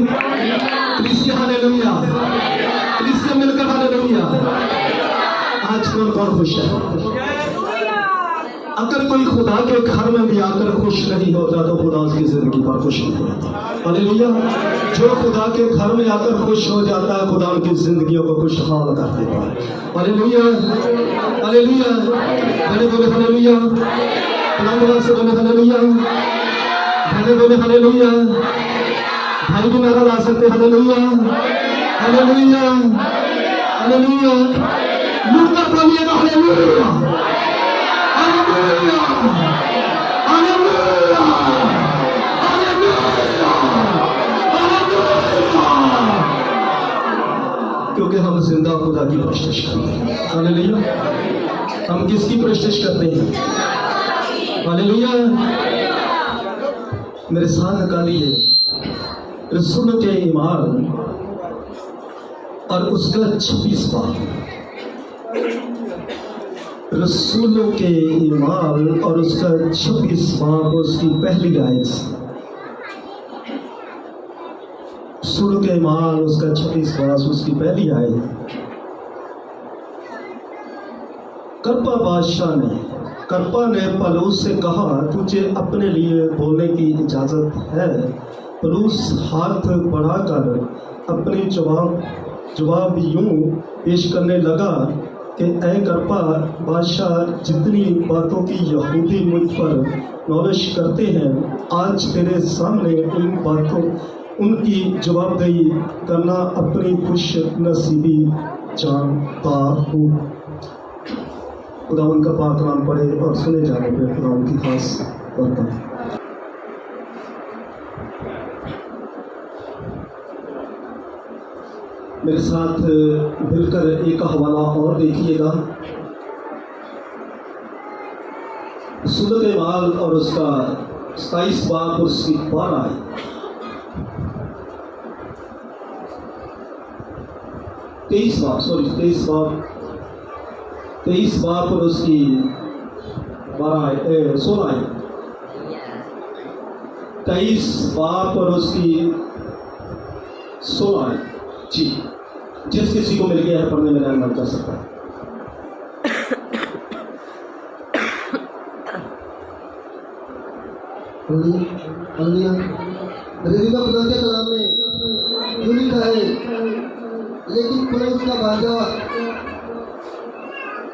कलीसिया हालेलुया, कलीसिया मिलकर हालेलुया। आज कौन कौन खुश है? अगर कोई खुदा के घर में भी आकर खुश नहीं होता तो खुदा उसकी जिंदगी पर खुश नहीं होता। हालेलुया। जो खुदा के घर में आकर खुश हो जाता है खुदा उनकी जिंदगियों को खुशहाल कर देता है। Hallelujah, hallelujah. बड़े बोले हालेलुया, बुलंद से बोले हालेलुया, बड़े बोले हालेलुया। भाई भी नारा ला सकते हालेलुया, हालेलुया, हालेलुया। मुर्दा बोलिएगा hallelujah, hallelujah, hallelujah, hallelujah, hallelujah. क्योंकि हम जिंदा खुदा की प्रशंसा करते हैं। हालेलुया। हम किसकी प्रशंसा करते हैं? हालेलुया। मेरे साथ निकालिए रसूल के ईमान और उसका 26 बाब। रसूलों के ईमान और उसका 26 बाब, उसकी पहली आयत। रसूलों के ईमान उसका 26 बाब, उसकी पहली आयत। करपा ने पलूस से कहा, तुझे अपने लिए बोलने की इजाज़त है। पलूस हाथ बढ़ाकर अपनी जवाब यूं पेश करने लगा कि ऐ करपा बादशाह, जितनी बातों की यहूदी मुझ पर नौलिश करते हैं, आज तेरे सामने उनकी जवाबदेही करना अपनी खुश नसीबी जानता हूँ। खुदा उनका पाक नाम पढ़े और सुने जाने पर खुदा उनकी खास बरकत। मेरे साथ मिलकर एक हवाला और देखिएगा। सूरत माल और उसका 27 बाब और उसकी 12 आयत। 23 बाब और उसकी 16 आयत। 23 बाब और उसकी 16 आयत। जी, जिस किसी को मिल गया है पढ़ने में मन कर सकता है। खुदा के कलाम में यूं लिखा है, लेकिन पलूस का भांजा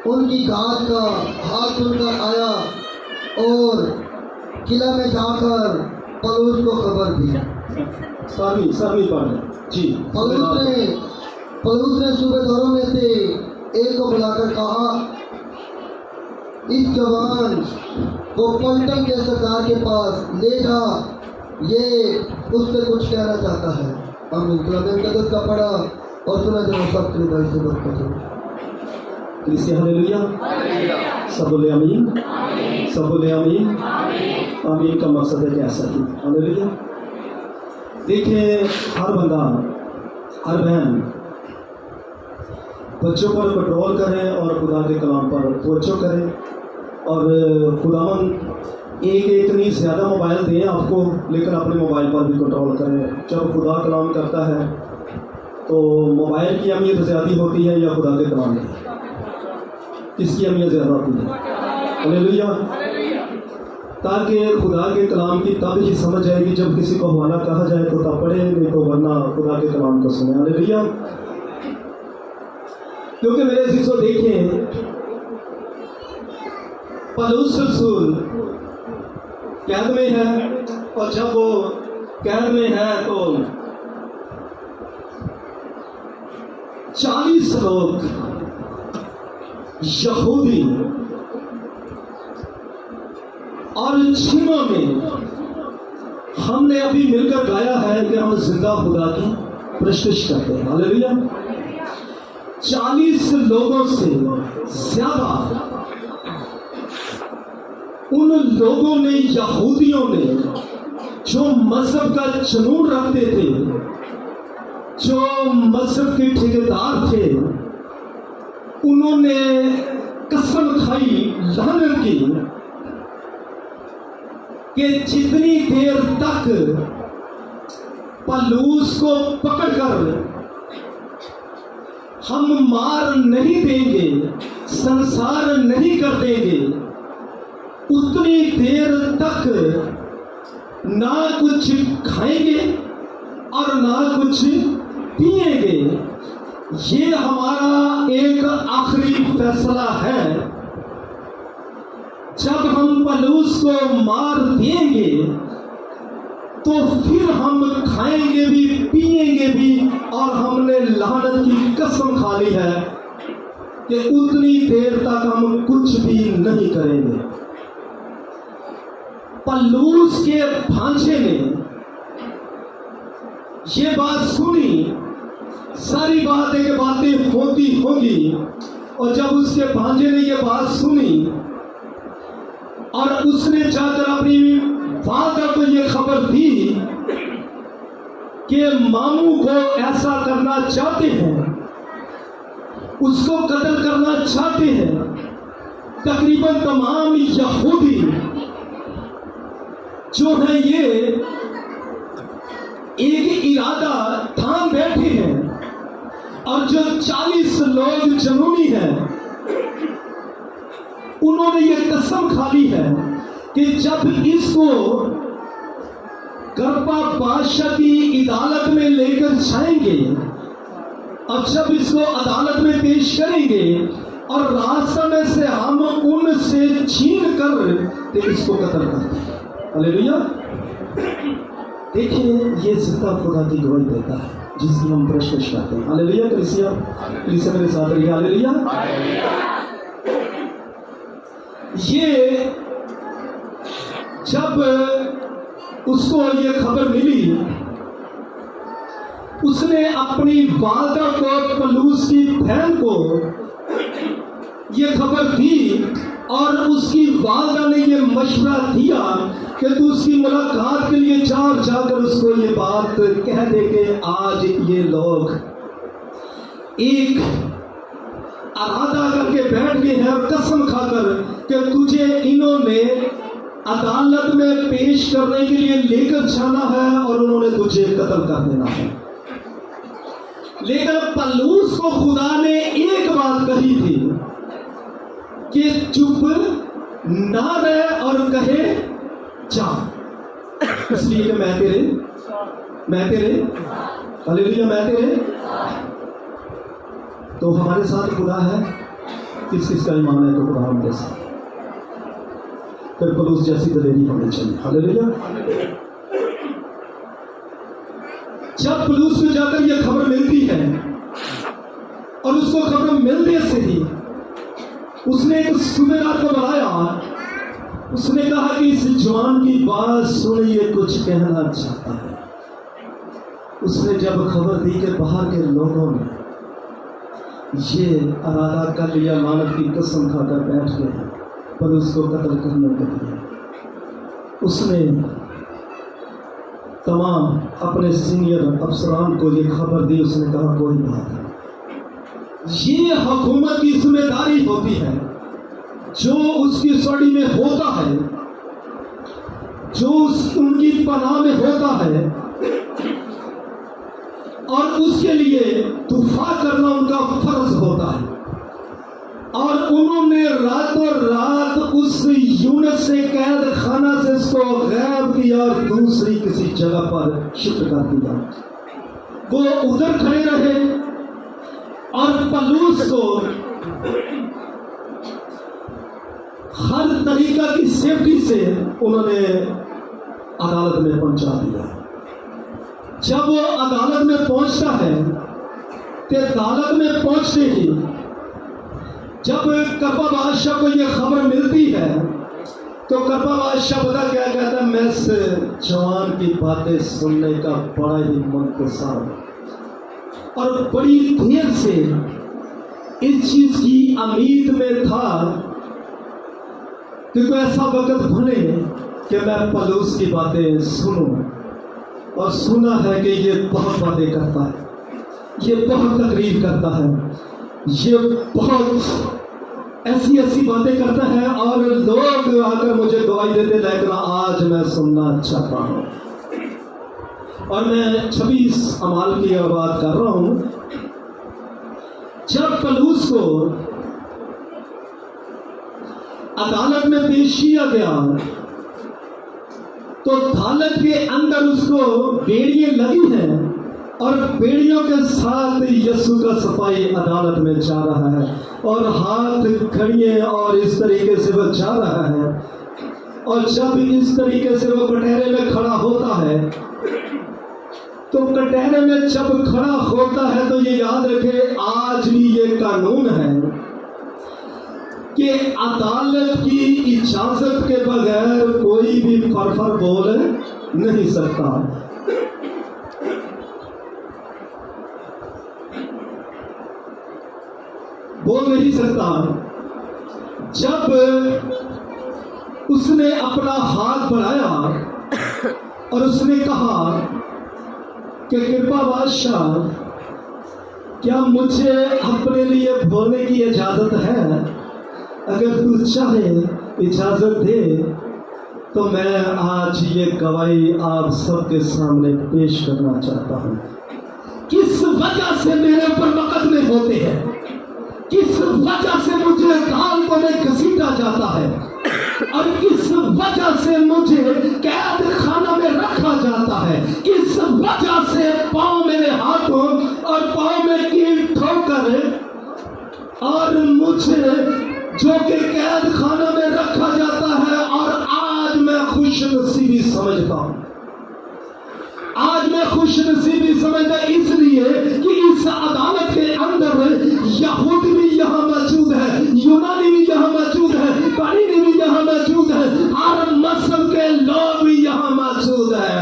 उनकी घात का हाथ सुनकर आया और किला में जाकर पलूस को खबर दी। सभी पढ़ जी। पलूस ने सूबेदारों में से एक को बुलाकर कहा, इस जवान को पलटन के सरदार के पास ले जा, ये उससे कुछ कहना चाहता है। आमीन। कलम का पढ़ा और सुना जब सब भाई से बरकत हो। कलीसिया हालेलुया। सब बोले आमीन, सब बोले आमीन। आमीन का मकसद है कैसा ही हालेलुया। देखिए, हर बंदा हर बहन बच्चों पर कंट्रोल करें और खुदा के कलाम पर तवज्जो करें। और खुदावन एक इतनी ज़्यादा मोबाइल दें आपको, लेकिन अपने मोबाइल पर भी कंट्रोल करें। जब खुदा कलाम करता है तो मोबाइल की अहमियत ज़्यादा होती है या खुदा के कलाम की? किसकी अहमियत ज़्यादा होती है? हालेलुया। ताकि खुदा के कलाम की तब ही समझ आएगी जब किसी को हवाला कहा जाए तो तब पढ़े, नहीं तो वरना खुदा के कलाम को सुने। हालेलुया। क्योंकि मेरे अजीज़ों देखें, पलूस रसूल कैद में है, और जब वो कैद में है तो 40 लोग यहूदी और जिन्होंने हमने अभी मिलकर गाया है कि हम जिंदा खुदा की प्रशंसा करते हैं। हालेलुया। 40 लोगों से ज्यादा उन लोगों ने, यहूदियों ने, जो मजहब का जुनून रखते थे, जो मजहब के ठेकेदार थे, उन्होंने कसम खाई, लानत की कि जितनी देर तक पलूस को पकड़कर हम मार नहीं देंगे, संसार नहीं कर देंगे, उतनी देर तक ना कुछ खाएंगे और ना कुछ पिएंगे। ये हमारा एक आखिरी फैसला है। जब हम पलूस को मार देंगे तो फिर हम खाएंगे भी, पिएंगे भी, और हमने लानत की कसम खा ली है कि उतनी देर तक हम कुछ भी नहीं करेंगे। पलूस के भांजे ने ये बात सुनी, सारी बातें होती होंगी, और जब उसके भांजे ने ये बात सुनी और उसने जाकर अपनी वादा को ये खबर दी कि मामू को ऐसा करना चाहते हैं, उसको कत्ल करना चाहते हैं, तकरीबन तमाम यहूदी जो है ये एक इरादा थाम बैठे हैं, और जो 40 लोग जनूनी हैं उन्होंने ये कसम खा ली है कि जब इसको करपा बादशाह की अदालत में लेकर जाएंगे और जब इसको अदालत में पेश करेंगे और रास्ते में से हम उनसे छीन कर तो इसको कत्ल कर देंगे। हालेलुया। देखिए ये जिंदा खुदा की गवाही देता है जिसकी हम प्रशंसा करते हैं। हालेलुया। कलीसिया मेरे साथ रहिए। हालेलुया। ये जब उसको ये खबर मिली, उसने अपनी वालदा को, पलूस की बहन को ये खबर दी, और उसकी वालदा ने ये मशवरा दिया कि तू उसकी मुलाकात के लिए जाकर उसको ये बात कह दे कि आज ये लोग एक इरादा करके बैठ गए हैं और कसम खाकर कि तुझे इन्होंने अदालत में पेश करने के लिए लेकर जाना है और उन्होंने तुझे कत्ल कर देना है। लेकिन पलूस को खुदा ने एक बात कही थी कि चुप ना रहे और कहे जा, इसलिए कि मैं तेरे हालेलुया, मैं तेरे। तो हमारे साथ खुदा है, किस का ईमान है तो खुदा हमारे साथ। फिर पलूस जैसी दलेरी होनी चाहिए। हालेलुया। जब पलूस को जाकर यह खबर मिलती है और उसको खबर मिलने से ही उसने एक सूबेदार को बुलाया, उसने कहा कि इस जवान की बात सुन, ये कुछ कहना चाहता है। उसने जब खबर दी कि बाहर के लोगों ने ये इरादा कर लिया, लानत की कसम खाकर बैठ गए पर उसको कत्ल करने के लिए, उसने तमाम अपने सीनियर अफसरान को ये खबर दी। उसने कहा कोई बात नहीं, ये हुकूमत की जिम्मेदारी होती है, जो उसकी सड़ी में होता है, जो उनकी पनाह में होता है, और उसके लिए दुफा करना उनका फर्ज होता है। और उन्होंने रातों रात उस यूनिट से, कैद खाना से इसको गायब किया और दूसरी किसी जगह पर शिफ्ट कर दिया। वो उधर खड़े रहे और पलूस को हर तरीका की सेफ्टी से उन्होंने अदालत में पहुंचा दिया। जब वो अदालत में पहुंचता है तो अदालत में पहुंचते ही जब करपा बादशाह को यह खबर मिलती है तो करपा बादशाह पता क्या कहता है, मैं इस जवान की बातें सुनने का बड़ा ही मुंतज़र और बड़ी देर से इस चीज की उम्मीद में था कि कोई ऐसा वक्त बने कि मैं पलूस की बातें सुनूं। और सुना है कि ये बहुत बातें करता है, ये बहुत तकरीर करता है, ये बहुत ऐसी बातें करता है, और लोग आकर मुझे गवाही देते, लेकिन आज मैं सुनना चाहता हूं। और मैं 26 अमाल की बात कर रहा हूं। जब पलूस को अदालत में पेश किया गया तो अदालत के अंदर उसको बेड़ियां लगी हैं और बेड़ियों के साथ यीशु का सिपाही अदालत में जा रहा है और हाथ खड़िए और इस तरीके से वो जा रहा है। और जब इस तरीके से वो कटहरे में खड़ा होता है तो कटहरे में जब खड़ा होता है तो ये याद रखे, आज भी ये कानून है कि अदालत की इजाजत के बगैर कोई भी फरफर बोल नहीं सकता। बोल नहीं सकता। जब उसने अपना हाथ बढ़ाया और उसने कहा कि कृपा बादशाह, क्या मुझे अपने लिए बोलने की इजाजत है? अगर तू चाहे इजाजत दे तो मैं आज ये गवाही आप सबके सामने पेश करना चाहता हूं। किस वजह से मेरे ऊपर मुकदमे होते हैं, किस वजह से मुझे अदालतों में घसीटा जाता है और किस वजह से मुझे कैद खाना में रखा जाता है, किस वजह से पांव मेरे हाथों और पांव में कील ठोकर और मुझे जो कि कैद खाना में रखा जाता है। और आज मैं खुश नसीबी समझता हूं, आज मैं खुश नसीबी समझता इसलिए कि इस अदालत के अंदर यहूदी भी यहाँ मौजूद है, यूनानी भी यहाँ मौजूद है, पानी भी यहाँ मौजूद है, हर मजहब के लोग भी यहाँ मौजूद है।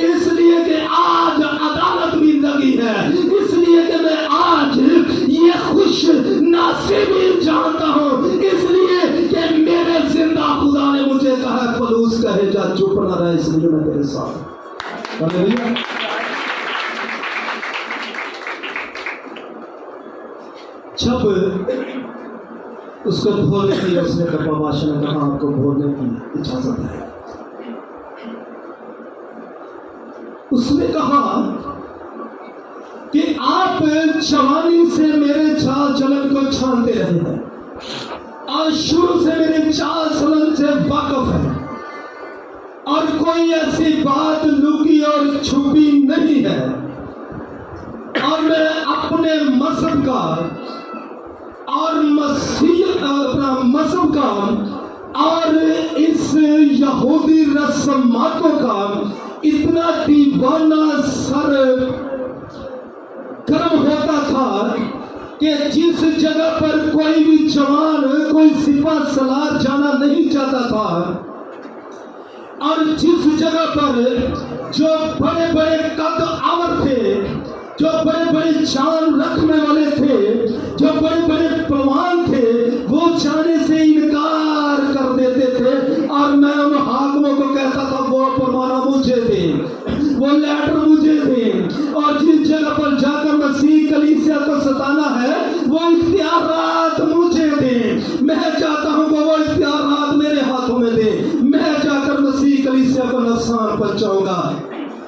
इसलिए कि आज अदालत भी लगी है, इसलिए कि मैं आज ये खुश नसीबी जानता हूँ, इसलिए कि मेरे जिंदा खुदा ने मुझे कहा पलूस कहे जा चुप न रहे, इसलिए मैं तेरे साथ। जब उसको बोलने की उसने कृपा बादशाह ने कहा आपको बोलने की इजाजत है। उसने कहा कि आप जवानी से मेरे चाल चलन को जानते रहे हैं और शुरू से मेरे चाल चलन से वाकिफ है और कोई ऐसी बात लुकी और छुपी नहीं है और मैं अपने मजहब का और अपना मजहब का और इस यहूदी रस्मातों का इतना दीवाना सर गर्म होता था कि जिस जगह पर कोई भी जवान, कोई सिपा सलार जाना नहीं चाहता था और जिस जगह पर जो बड़े बड़े कद आवर थे, जो बड़े बड़े जान रखने वाले थे, जो बड़े बड़े पहलवान थे, वो जाने से इनकार कर देते थे और मैं उन हाकिमों को कहता था वो परवाना मुझे दे, वो लेटर मुझे दे। और जिस जगह पर जाकर मसीह कलीसिया को सताना है वो इख्तियारात मुझे दे। मैं चाहता हूं कि वो इख्तियारात मेरे हाथों में दे, मैं जाकर मसीह कलीसिया को नुकसान पहुंचाऊंगा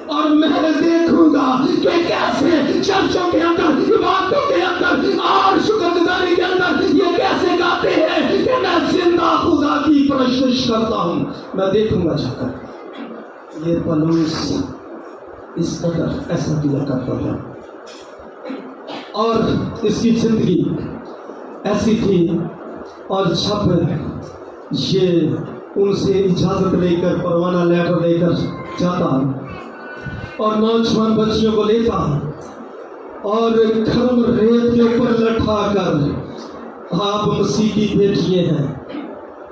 और मैं देखूंगा कि कैसे चर्चों के अंदर, इबादतों के अंदर और शुक्रगुजारी के अंदर ये कैसे गाते हैं कि मैं जिंदा खुदा की प्रशंसा करता हूं। मैं देखूंगा जाकर ये पलूस इस कदर ऐसा किया करता है और इसकी जिंदगी ऐसी थी। और जब ये उनसे इजाजत लेकर, परवाना लेटर लेकर जाता और नौजवान बच्चियों को लेता और गर्म रेत के ऊपर लटका कर, आप मसीह की बेटियां हैं,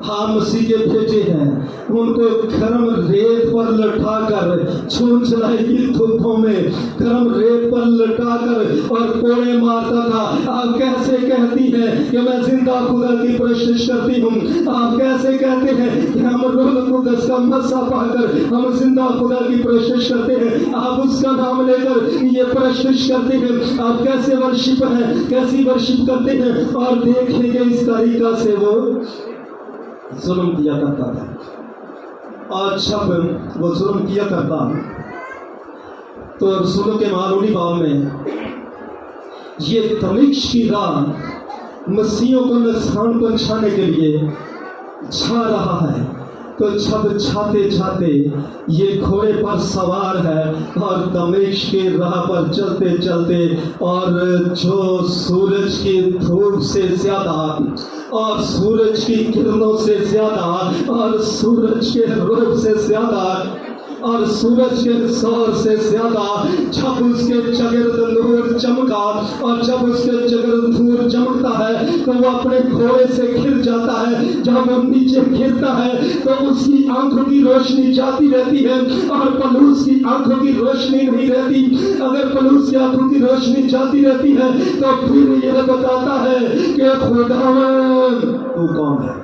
आप मसीह के बेटे हैं, उनको गर्म रेत पर लटा कर छून चलाई की धूपों में गर्म रेत पर लटा कर और कोड़े मारता था। आप कैसे कहती हैं कि मैं जिंदा खुदा की प्रशंसा करती हूँ? आप कैसे कहते हैं कि हम रूह कुद्दस का मस्सा पाकर हम जिंदा खुदा की प्रशंसा करते हैं? आप उसका नाम लेकर ये प्रशंसा करते हैं। आप कैसे वर्शिप है, कैसी वर्शिप करते हैं? और देखेंगे इस तरीका से वो जुल्म किया करता था। और जब वो जुल्म किया करता तो रसूलों के मालूनी बाब में ये दमिश्क की राह मसीहों को नुकसान पहुंचाने के लिए जा रहा है। तो जब जाते जाते ये घोड़े पर सवार है और दमिश्क की राह पर चलते चलते, और जो सूरज की धूप से ज्यादा और सूरज की किरणों से ज्यादा और सूरज के रूप से ज्यादा और सूरज के सौर से ज्यादा जब उसके जगरद नूर चमका, और जब उसके जगरद नूर चमकता है तो वो अपने घोड़े से गिर जाता है। जब वो नीचे गिरता है तो उसकी आंखों की रोशनी जाती रहती है और पलूस की आंखों की रोशनी नहीं रहती। अगर पलूस की आंखों की रोशनी जाती रहती है तो फिर यह बताता है कि खुदावन तू कौन है।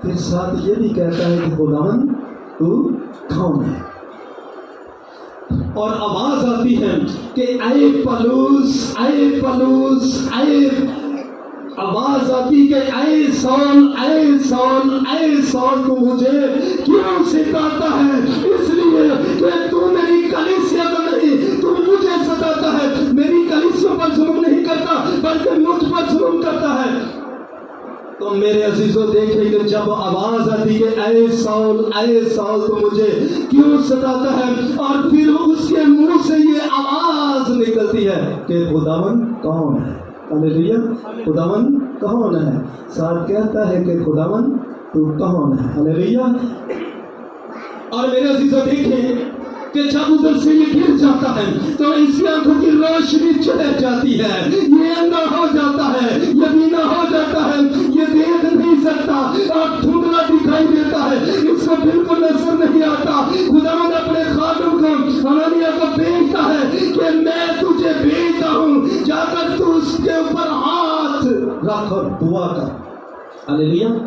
फिर साथ ये भी कहता है कि खुदावन तू कौन है। और आवाज आती है कि ऐ पलूस, ऐ पलूस, ऐ, आवाज आती कि ऐ सौल, ऐ सौल, ऐ सौल तू मुझे क्यों सताता है। इसलिए कि तू मेरी कलीसिया को नहीं, तू मुझे सताता है। मेरी कलीसिया पर जुल्म नहीं करता बल्कि मुझ पर जुल्म करता है। तो मेरे अजीजों देखें कि जब आवाज आती है ऐ साउल तो मुझे क्यों सताता है, और फिर उसके मुंह से ये आवाज निकलती है कि खुदावन कौन है। हालेलुया, खुदावन कौन है। साथ कहता है कि खुदावन तू कौन है। हालेलुया। और मेरे अजीजों देखें कि जब उधर से ये गिर जाता है तो इसकी आंखों की रोशनी चढ़ जाती है, ये अंधा हो जाता है, ये बीना हो जाता है, ये देख नहीं सकता और धुंधला दिखाई देता है, इसको बिल्कुल नजर नहीं आता। खुदावंद अपने खादम को हननिया को भेजता है कि मैं तुझे भेजता हूँ, जाकर तू उसके ऊपर हाथ रख और दुआ कर। हालेलुया।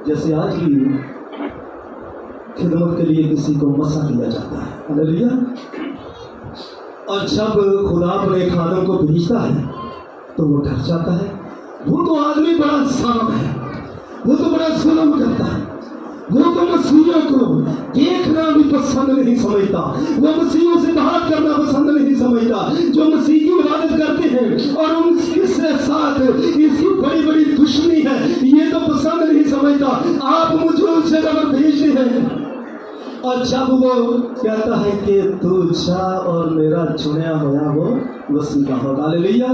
जैसे आज की खिदमत के लिए किसी को मसा दिया जाता है। हालेलुया। और जब खुदा अपने खादम को भेजता है तो वो डर जाता है। वो तो आदमी बड़ा साम है, वो तो बड़ा जुल्म करता है, वो तो मसीहों को देखना भी पसंद नहीं समझता, वो मसीहों से बात करना पसंद नहीं समझता। जो मसीह की इबादत करते हैं और उनके साथ इसकी बड़ी बड़ी दुश्मनी है, ये तो पसंद नहीं समझता। आप मुझे उस जगह पर भेजते हैं। और जब वो कहता है कि तू जा और मेरा चुनिया होया वो वसीला होगा। हालेलुया।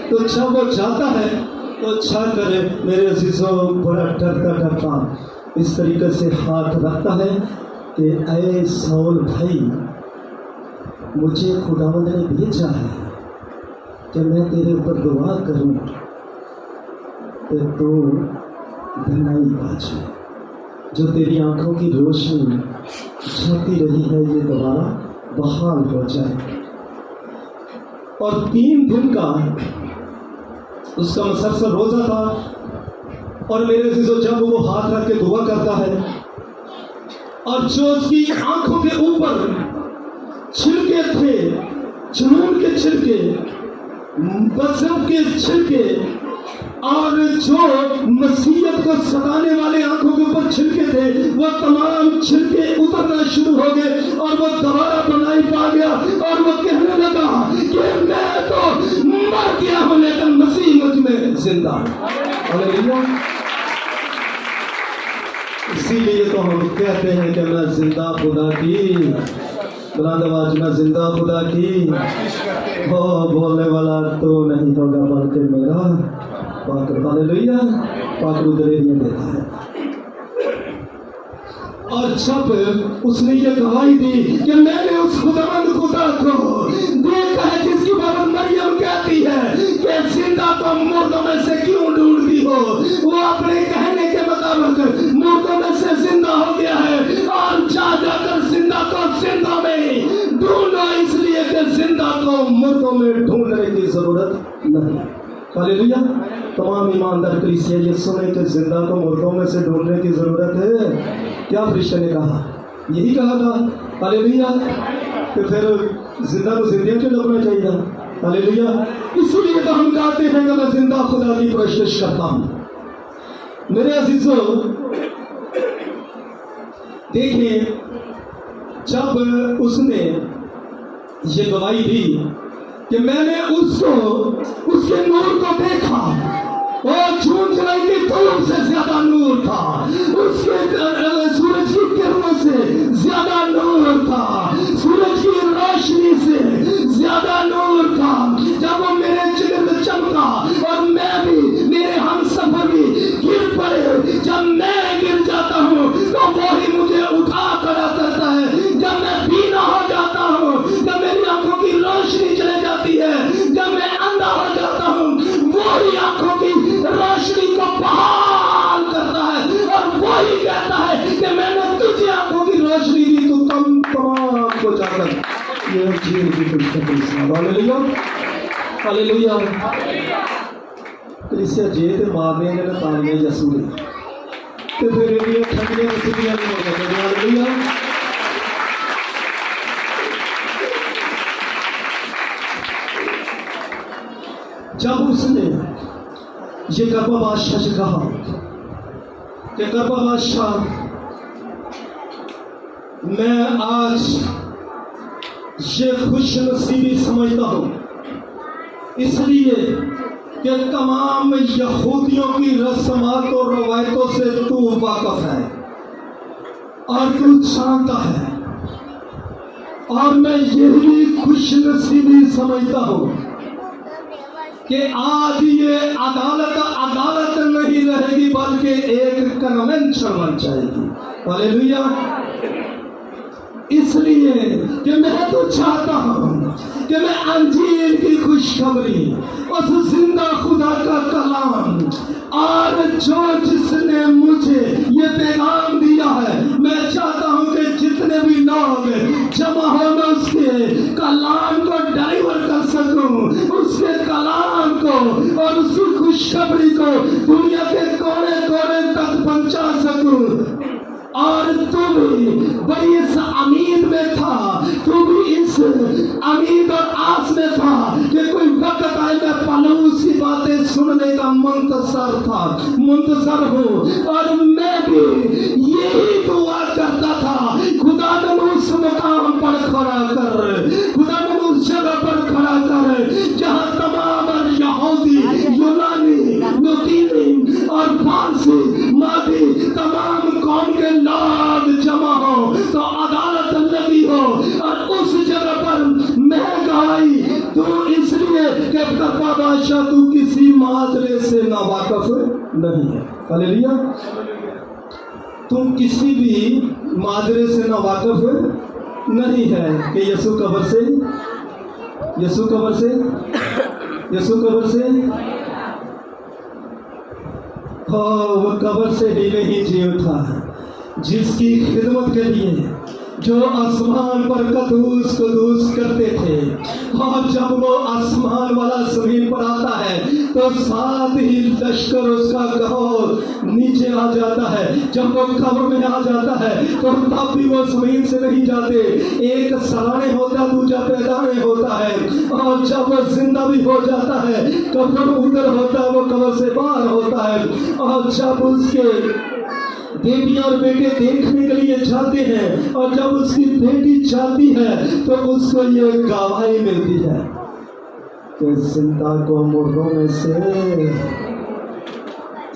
तो जब वो जाता है तो जाकर मेरे अजीजों बड़ा डरता डरता इस तरीके से हाथ रखता है कि ऐ साउल भाई, मुझे खुदावंद ने भेजा है कि मैं तेरे ऊपर दुआ करूं कि तू धनाई बाजे, जो तेरी आंखों की रोशनी जाती रही है ये दोबारा बहाल हो जाए। और 3 दिन का उसका मुसलसल रोजा था। और मेरे अजीजों जब वो हाथ रख के दुआ करता है और जो उसकी आंखों के ऊपर छिलके थे, जुनून के छिलके, बज़म के छिलके, और जो मसीहत को सताने वाले आंखों के ऊपर छिलके थे, वो तमाम छिलके उतरना शुरू हो गए और वो दोबारा बनाई पा गया। और वो कहने लगा कि मैं तो मर गया हूं लेकिन मसीह मुझ में जिंदा। हालेलुया। इसीलिए तो हम कहते हैं कि मैं जिंदा खुदा की, बुलंद आवाज में जिंदा खुदा की हो, बोलने वाला तो नहीं होगा बल्कि मेरा पाकर। हालेलुया। पाकर दलेरियां देता है। और जब उसने ये गवाही दी कि मैंने उस खुदावंद खुदा को देखा है जिसकी बाबत मरियम कहती है कि जिंदा तो मुर्दों में से क्यों ढूंढती हो, वो अपने कहने के मुताबिक मुर्दों में से जिंदा हो गया है। और जा जाकर जिंदा को जिंदा में ढूंढो, इसलिए कि जिंदा को मुर्दों में ढूंढने की जरूरत नहीं। हालेलुया। तमाम ईमानदार कलीसिया ये सुने कि जिंदा को मुर्दों में से ढूंढने की जरूरत है। क्या फरिश्ते ने कहा? यही कहा था। हालेलुया। तो फिर जिंदा को जिंदगी क्यों लपना चाहिए? हालेलुया। इसलिए तो हम कहते हैं कि मैं जिंदा खुदा की कोशिश करता हूं। मेरे अजीजों देखिए, जब उसने ये गवाही दी कि मैंने उसको, उसके नूर को देखा और जून जुलाई की धूप से ज्यादा नूर था, उसके सूरज की किरणों से ज्यादा नूर था, सूरज की रोशनी से ज्यादा नूर था। जब वो मेरे जिगर चमका और मैं भी, मेरे हम सफर भी गिर पड़े, जब मैं गिर जाता हूँ तो वही मुझे उठा खड़ा करता है। जब मैं बीना हो जाता हूँ, जब मेरी आंखों की रोशनी चले जाती है, जब मैं अंधा हो जाता हूँ, वही आंखों की रोशनी को बहाल करता है और वही कहता है कि मैंने तुझे आंखों की रोशनी दी, तू तमाम को जाकर ये जीवन की खुशखबरी सुना। Hallelujah, hallelujah. कलीसिया जे ते मारने ने ताने यसू ने ते फिर ये ठंडियां सिद्धियां नहीं हो सकती। हालेलुया। जब उसने ये करबा बादशाह से कहा कि करबा बादशाह, मैं आज ये खुश नसीबी समझता हूं इसलिए कि तमाम यहूदियों की रस्मात और रवायतों से तू वाकफ है और तू जानता है, और मैं यही खुश नसीबी समझता हूं कि आज ये अदालत नहीं रहेगी बल्कि एक कन्वेंशन बन जाएगी। हालेलुया। इसलिए कि मैं तो चाहता हूं कि मैं अंजीर की खुशखबरी, उस जिंदा खुदा का कलाम, और जो जिसने मुझे ये पैगाम दिया है, मैं चाहता हूं कि जितने भी लोग जमा हो मैं उसके कलाम को डिलीवर कर सकूं, उसके कलाम को और उसकी खुशखबरी को दुनिया के कोने कोने तक पहुंचा सकूं। और तू भी बड़ी इस उम्मीद में था, तू भी इस उम्मीद और आस में था कि कोई वक्त आएगा पलूस की बातें सुनने का मुंतजर हो। और मैं भी यही दुआ करता था, खुदा ने उस मुकाम पर खड़ा कर, खुदा ने उस जगह पर खड़ा कर जहां तमाम यहूदी, यूनानी, नुकीनी और फारसी, मादी, तमाम कौम के लोग जमा हो तो अदालत लगी हो। और उस जगह पर मैं गवाही तू इसलिए कि करबा बादशाह तू किसी माजरे से ना वाकफ नहीं है। हालेलुया। तुम किसी भी माजरे से ना वाकफ नहीं है कि यसू कब्र से, यसू कब्र से, यसू कब्र से, वो कब्र से ही नहीं जी उठा है, जिसकी खिदमत के लिए जो आसमान पर कदूस कदूस करते थे, और जब वो आसमान वाला जमीन पर आता है तो साथ ही लश्कर उसका गहो नीचे आ जाता है। जब वो कब्र में आ जाता है तो तब भी वो जमीन से नहीं जाते, एक सराने होता दूसरा पैदाने होता है, और जब वो जिंदा भी हो जाता है कब्र उधर होता है, वो कब्र से बाहर होता है। और जब उसके बेटियां और बेटे देखने के लिए जाते हैं, और जब उसकी बेटी जाती है तो उसको ये गवाही मिलती है कि जिंदा को मुर्दों में से,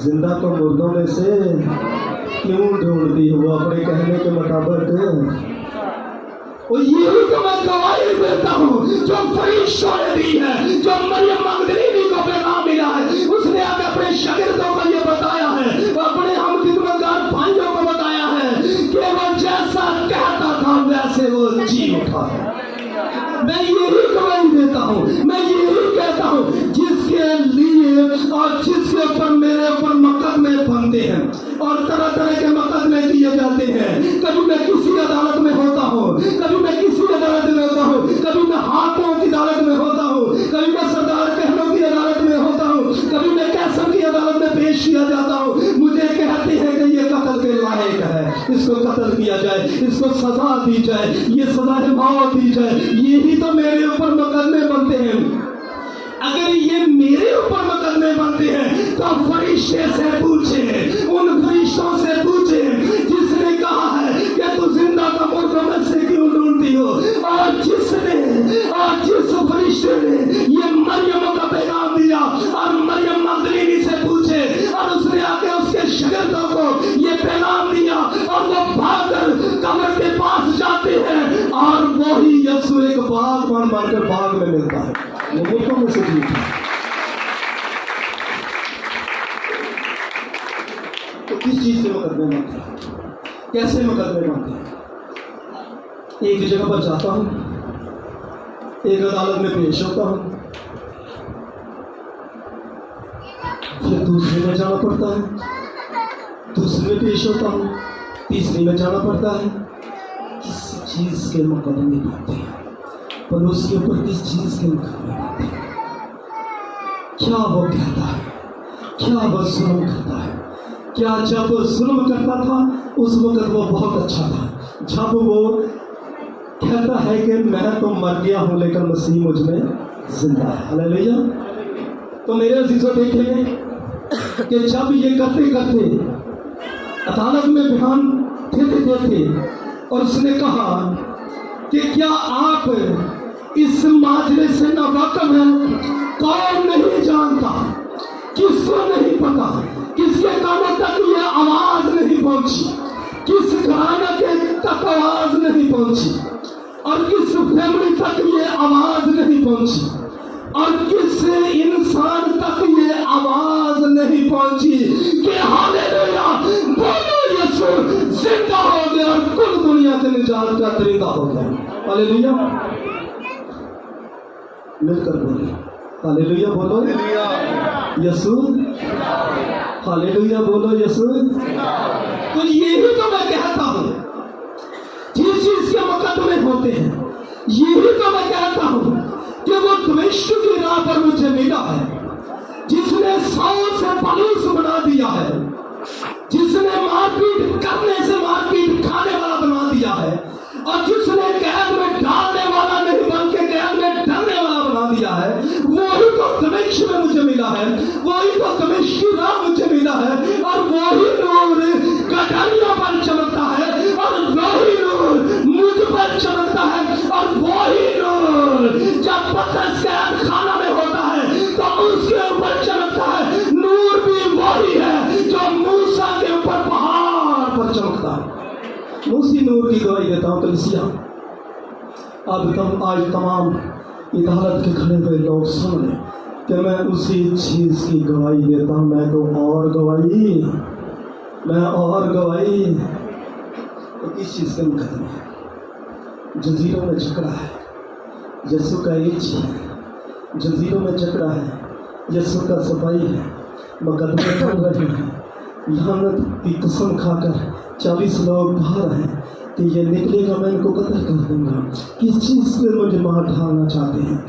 जिंदा को मुर्दों में से क्यों ढूंढती हो, वो अपने कहने के मुताबिक। और यही तो मैं गवाही देता हूँ जो फरिश्तों ने दी है, जो मरियम मगदलीनी को पैगाम मिला है, उसने आगे अपने शागिर्दों को ये बताया है, अपने हम खिदमतगार भाइयों को बताया है कि वो जैसा कहता था वैसे वो जी उठा है। मैं यही गवाही देता हूँ, मैं यही कहता हूँ, जिसके लिए और जिसके ऊपर मेरे ऊपर मुकदमे बनते हैं और तरह तरह के मुकदमे किए जाते हैं। कभी मैं किसी अदालत में होता हूँ, कभी मैं किसी अदालत में होता हूँ, कभी मैं हाकिमों की अदालत में होता हूँ, कभी मैं सरदार कहनों की अदालत में होता हूँ, कभी मैं कैसर की अदालत में पेश किया जाता हूँ। मुझे कहते हैं कि ये कत्ल के लायक है, इसको कत्ल किया जाए, इसको सजा दी जाए, ये सजा मौत दी जाए। यही तो मेरे ऊपर मुकदमे बनते हैं। अगर ये मेरे ऊपर मुकदमे बनते हैं तो फरिश्ते से पूछे, उन फरिश्तों से पूछे जिसने कहा है कि तू जिंदा का मुर्दा में से क्यों ढूंढती हो, और जिसने एक बागबान बनकर बाग में मिलता है, वो मुल्कों में से जीत है। तो किस चीज से मुकदमे बनते हैं, कैसे मुकदमे बनते हैं? एक जगह पर जाता हूं, एक अदालत में पेश होता हूं, फिर दूसरे में जाना पड़ता है, दूसरे में पेश होता हूं, तीसरे में जाना पड़ता है। किस चीज के मुकदमे बनते हैं? पर उसके ऊपर किस चीज के मुकदमे बनते हैं? क्या वो कहता है, क्या वो जुल्म करता है? क्या जब वो जुल्म करता था उस वक्त वो बहुत अच्छा था, जब वो कहता है कि मैं तो मर गया हूं लेकिन मसीह मुझ में जिंदा है। हालेलुया। तो मेरे अजीजों देखेंगे कि जब ये करते करते अदालत में बयान देते और उसने कहा कि क्या आप इस माजरे से ना वाकिफ हैं? कौन नहीं जानता, किसको नहीं पता, किसके कानों तक ये आवाज नहीं पहुंची, किस घराना के तक आवाज नहीं पहुंची, और किस फैमिली तक ये आवाज नहीं पहुंची, और किस इंसान तक ये आवाज नहीं पहुंची कि हालेलुया, बोलो यीशु जिंदा हो गया और कुल दुनिया के निजात का तरीका हो गया। हालेलुया। मिलकर बोले हालेलुया, बोलो यीशु, हालेलुया, बोलो यीशु। तो यही तो मैं कहता हूं, जिस चीज के मुकदमे होते हैं, यही तो मैं कहता हूं कि वो दमिश्क की राह पर मुझे मिला है, जिसने 100 से पलूस बना दिया है, जिसने मारपीट करने से मारपीट खाने वाला बना दिया है, और जिसने कैद में डालने वाला नहीं बल्कि कैद में डरने वाला बना दिया है, वही तो दमिश्क में मुझे मिला है, वही तो दमिश्क की राह मुझे मिला है, और वही नूर गठरियों पर चमकता है, और वही नूर मुझ पर चमकता है, और वही नूर जब पतरस कैद खाना में होता है तो उसके ऊपर चमकता है। नूर भी वही है जो मूसा के ऊपर पहाड़ पर चमकता है। उसी नूर की गवाही देता हूं कलीसिया। अब आज तमाम अदालत के खड़े हुए लोग सुन लें कि मैं उसी चीज की गवाही देता हूं। मैं तो और गवाही, मैं और गवाही। तो किस चीज के मुकदमे है? जंजीरों में जकड़ा है, यीशु का एज है, जंजीरों में जकड़ा है, यीशु का सफाई है, मुकदमे चल रहे हैं। लानत की कसम खाकर 40 लोग बाहर हैं कि ये निकलेगा मैं इनको कत्ल कर दूंगा। किस चीज़ से मुझे मार ढालना चाहते हैं?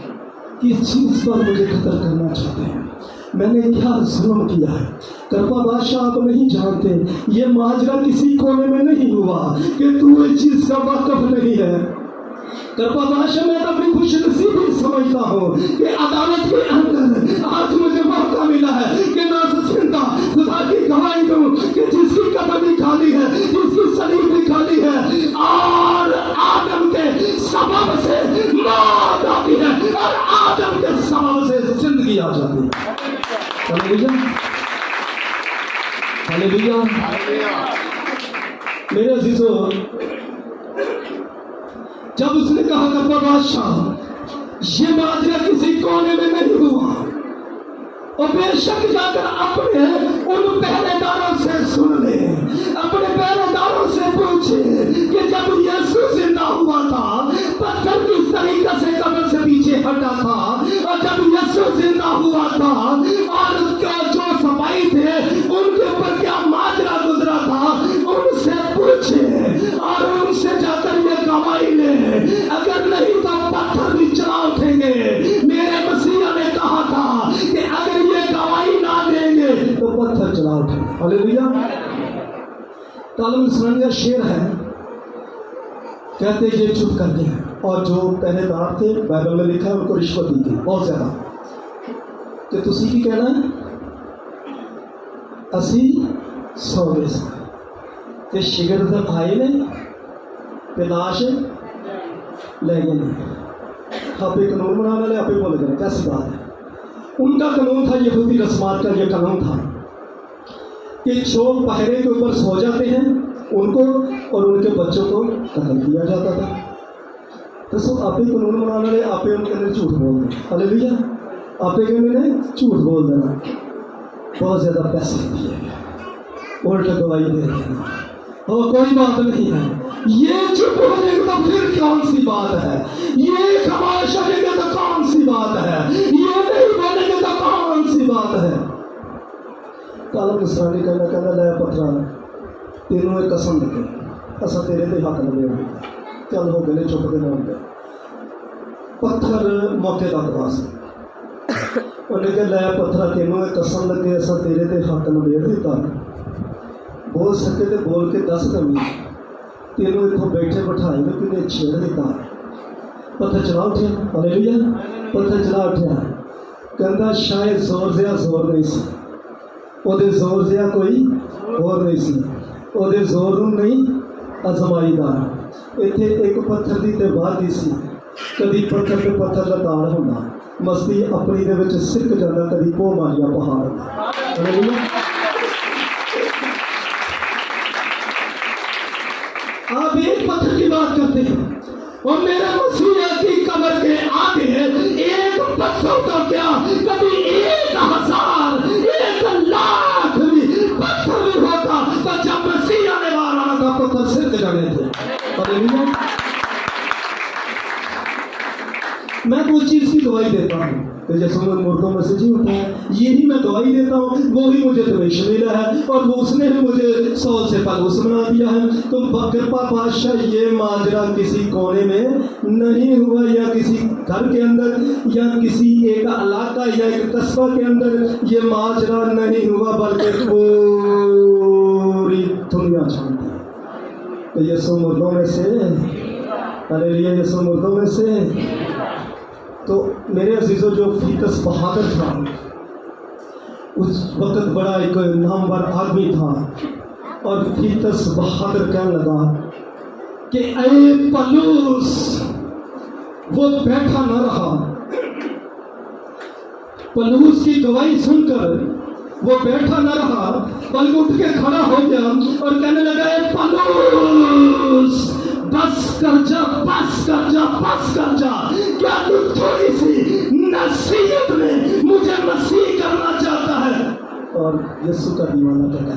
किस चीज़ पर मुझे कत्ल करना चाहते हैं? मैंने क्या जुल्म किया है? कृपा बादशाह, आप नहीं जानते, ये माजरा किसी कोने में नहीं हुआ कि तू इस चीज़ का वाकिफ नहीं है। कृपा बादशाह, मैं तो अपनी खुशनसीबी समझता हूँ कि अदालत के अंदर आज मुझे मौका मिला है कि मैं जिंदा खुदा की गवाही दूं कि जिसकी कब्र भी खाली है, जिसकी सलीब भी खाली है, और आदम के सबब से मौत आती है और आदम के सबब से जिंदगी आ जाती है। Hallelujah, hallelujah. मेरे अजीजों, जब उसने कहा कि बादशाह ये माजरा किसी कोने में नहीं हुआ, और बेशक जाकर अपने उन पहरेदारों से सुन ले, अपने पहरेदारों से पूछे कि जब यीशु जिंदा हुआ था पत्थर किस तरीके से कब्र से पीछे हटा था, और जब यीशु जिंदा हुआ था और जो सफाई थे उनके ऊपर क्या माजरा गुजरा था, उनसे पूछे और उनसे जाकर ये गवाही ले। अगर नहीं तो पत्थर भी चला उठेंगे। मेरे मसीहा ने कहा था कि अगर ये गवाही ना देंगे तो पत्थर चला उठेंगे। हालेलुया। तालम सुनाने शेर है, कहते ये चुप कर गए, और जो पहरेदार थे बाइबल में लिखा है उनको रिश्वत दी थी बहुत ज्यादा, कि तुसी की कहना है असी सौ गए ते शिगिर्द आए ने ते लाश ले गए नहीं। आपे कानून बनाने वाले आपे बोल गए, कैसी बात है? उनका कानून था, यहूदी रस्मात का यह कानून था कि जो पहरे के ऊपर सो जाते हैं उनको और उनके बच्चों को कत्ल किया जाता था। दसो आपे कानून बनाने वाले आपे कहने झूठ बोलते हालेलुया आपे कहने ने झूठ बोल देना बहुत ज़्यादा पैसे दिए गए उल्टा गवाही दे देना और कोई बात नहीं है ये चुप होने तो फिर कौन सी बात है ये खामोश होने तो कौन सी बात है ये नहीं बोलेंगे तो कौन सी बात है कालम इसराइली कहना लै पत्थरा तेनों एक कसम लगे असा तेरे दे हक लगे चल हो गए चुप के नाम पे पत्थर मौके का गवाह से उन्हें कहा लै पत्थरा तेनों एक कसम लगे असा तेरे दे हक नबेड़ दिता बोल सके तो बोल के दस कमी तेनों इतों बैठे बिठाए में किन्हें छेड़ दिता पत्थर चला उठिया हालेलुया पत्थर चला उठिया कहता शायद जोर जिहा जोर नहीं सी ओदे जोर जिहा कोई होर नहीं सी ओदे जोर नूं नहीं अजमाईदा इत्थे एक पत्थर की तो बात ही सी कभी पत्थर पे पत्थर का ताड़ होंदा मस्ती अपनी दे विच सिक जांदा कभी पो मारिया पहाड़ हालेलुया आप एक पत्थर की बात करते हैं और मेरे मसीह की कब्र के आगे एक पत्थर तो क्या कभी 1000 1,00,000 भी पत्थर भी होता तो जब मसीह आने वाला था पत्थर सिर जाने थे मैं कुछ चीज की गवाही देता हूँ जैसे मैं मुर्दों में से जी उठा है यही मैं गवाही देता हूँ वो ही मुझे दवेश मिला है और वो उसने भी मुझे 100 से पलूस बना दिया है तो कृपा बादशाह ये माजरा किसी कोने में नहीं हुआ या किसी घर के अंदर या किसी एक इलाका या एक कस्बा के अंदर ये माजरा नहीं हुआ बल्कि पूरी दुनिया जानती है तो यीशु मुर्दों में से हालेलुया यीशु मुर्दों में से तो मेरे अजीजों जो फीतस बहादुर था उस वक्त बड़ा एक नामवर आदमी था और फीतस बहादुर कहने लगा कि ऐ पलूस वो बैठा न रहा पलूस की गवाही सुनकर वो बैठा न रहा बल्कि उठ के खड़ा हो गया और कहने लगा ऐ पलूस बस कर जा बस कर जा बस कर जा क्या तू थोड़ी सी नसीहत में मुझे मसीह करना चाहता है और यीशु का दीवाना क्या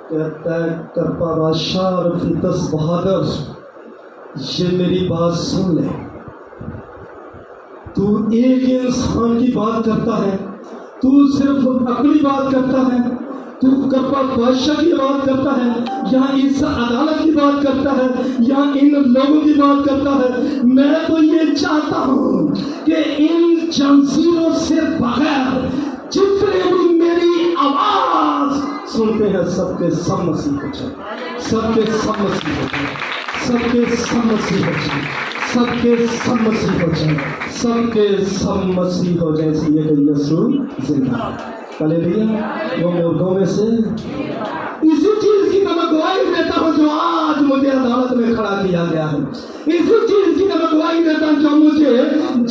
कहता है कृपा बादशाह और फीतस बहादुर ये मेरी बात सुन ले तू एक इंसान की बात करता है तू सिर्फ अपनी बात करता है तू कृपा बादशाह की बात करता है या इस अदालत की बात करता है या इन लोगों की बात करता है मैं तो ये चाहता हूँ कि इन जंजीरों से बगैर जितने भी मेरी आवाज सुनते हैं सबके सब मसीह हो जाए सबके सब मसीह हो जाए सबके सब मसीह हो जाए सबके सब मसीह हो जाए सबके सब मसीह हो जाए इसलिए कि यीशु जिंदा हालेलुया वो मुर्दों में से इसी चीज की मैं गवाही देता हूँ जो आज मुझे अदालत में खड़ा किया गया है इसी चीज की मैं गवाही देता हूँ जो मुझे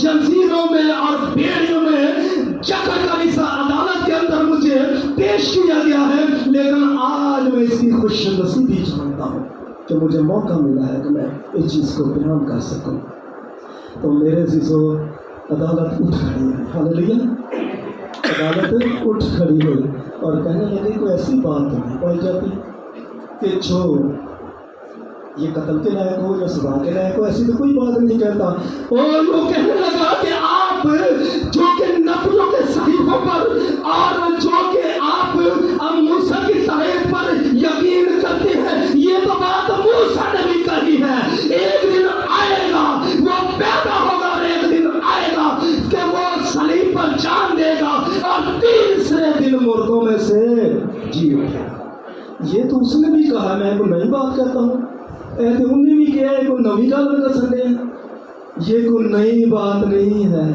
जंजीरों में और बेड़ियों में जकड़ कर इस अदालत के अंदर मुझे पेश किया गया है लेकिन आज मैं इसकी खुश नसीबी जानता हूँ जो मुझे मौका मिला है कि मैं इस चीज़ को बयान कर सकूँ तो मेरे जीजो अदालत उठ खड़ी है हालेलुया अदालत उठ खड़ी हुई और कहने लगी कोई ऐसी बात नहीं पाई जाती कि जो ये कत्ल के लायक हो या सजा के लायक हो ऐसी तो कोई बात नहीं कहता और वो कहने लगा कि आप जो कि नबियों के सहीफों पर और जो कि आप मूसा की तारीफ पर यकीन करते हैं ये तो बात मूसा ने भी कही है एक दिन आएगा वो पैदा होगा और एक दिन आएगा कि वो सलीब पर जान देगा और तीसरे दिन मुर्दों में से जी उठेगा ये तो उसने भी कहा मैं कोई नई बात कहता हूँ ऐसे उन्हें भी किया है कोई नवी गल में दस रहे हैं ये कोई नई बात नहीं है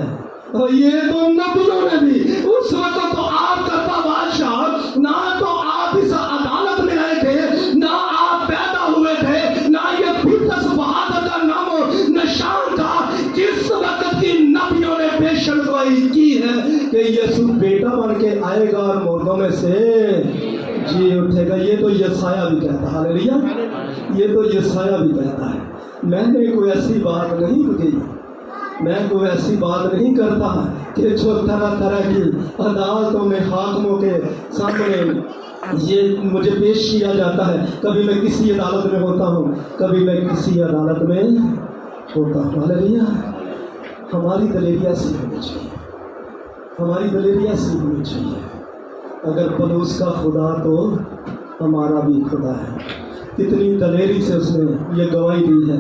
और ये तो नबियों ने भी उस वक्त तो आप करता बादशाह ना तो आप इस अदालत में आए थे ना आप पैदा हुए थे ना ये फीतस बहादुर का नामो निशान था जिस वक्त की नबियों ने बेशक गवाही की है कि यीशु बेटा बन के आएगा और मुर्दों में से जी उठेगा ये तो यसाया भी कहता है हालेलुया ये तो यसाया भी कहता है मैंने कोई ऐसी बात नहीं की, मैं कोई ऐसी बात नहीं करता कि जो तरह तरह की अदालतों में हाकिमों के सामने ये मुझे पेश किया जाता है। कभी मैं किसी अदालत में होता हूँ, कभी मैं किसी अदालत में होता हूँ। हालेलुया। हमारी दलेरी ऐसी होनी चाहिए, हमारी दलेरी ऐसी होनी चाहिए। अगर पलूस का खुदा तो हमारा भी खुदा है। कितनी दलेरी से उसने ये गवाही दी है,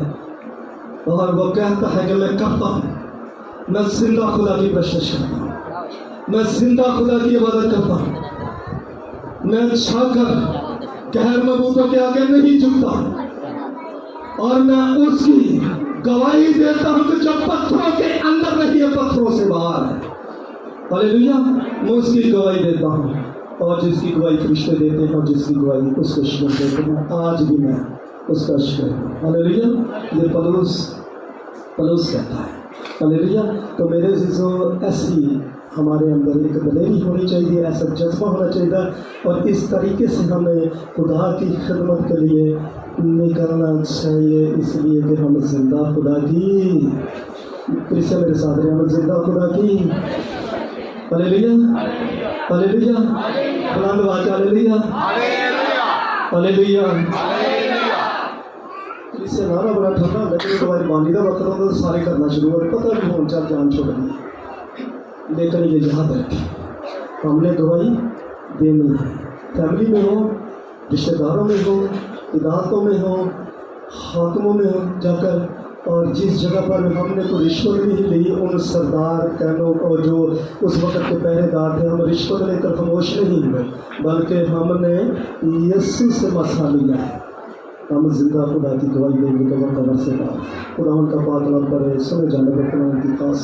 और वो कहता है कि मैं करता हूँ, मैं जिंदा खुदा की प्रशंसा करता हूँ, मैं जिंदा खुदा की इबादत करता हूँ, मैं छाकर गैर मबूतों के आगे नहीं झुकता, और मैं उसकी गवाही देता हूँ कि जो पत्थरों के अंदर नहीं है, पत्थरों से बाहर है। हालेलुया। मैं उसकी गवाही देता हूँ, और जिसकी गवाही फरिश्ते देते हैं, और जिसकी गवाही उसके शुक्र देते हैं, आज भी मैं उसका शुक्र हूँ। हालेलुया। ये पलूस कहता है। हालेलुया। तो मेरे अज़ीज़ों, ऐसी हमारे अंदर एक दलेरी होनी चाहिए, ऐसा जज्बा होना चाहिए, और इस तरीके से हमें खुदा की खिदमत के लिए निकलना चाहिए, इसलिए कि हम जिंदा खुदा की, फिर से मेरे साथ रहे, हम जिंदा खुदा की। हालेलुया, हालेलुया, बुलंद आवाज़ हालेलुया, हालेलुया। इससे नारा बड़ा ठंडा, लेकिन तो भाई बानी का वक्त होता तो सारे करना शुरू हो, पता नहीं होने चार जान छोड़नी। लेकिन ये याद रखें, हमने गवाही देनी है। फैमिली में हो, रिश्तेदारों में हो, इदारतों में हो, हाकिमों में हो जाकर, और जिस जगह पर हमने कोई रिश्वत नहीं ली, उन सरदार कहनों को जो उस वक्त के पहरेदार थे, हम रिश्वत लेकर खामोश नहीं हुए, बल्कि हमने यीशु से मसला लिया है। हम जिंदा खुदा की गवाही देंगे। तो खुदा उनका पाक नाम पर सुने जाने पर उनकी खास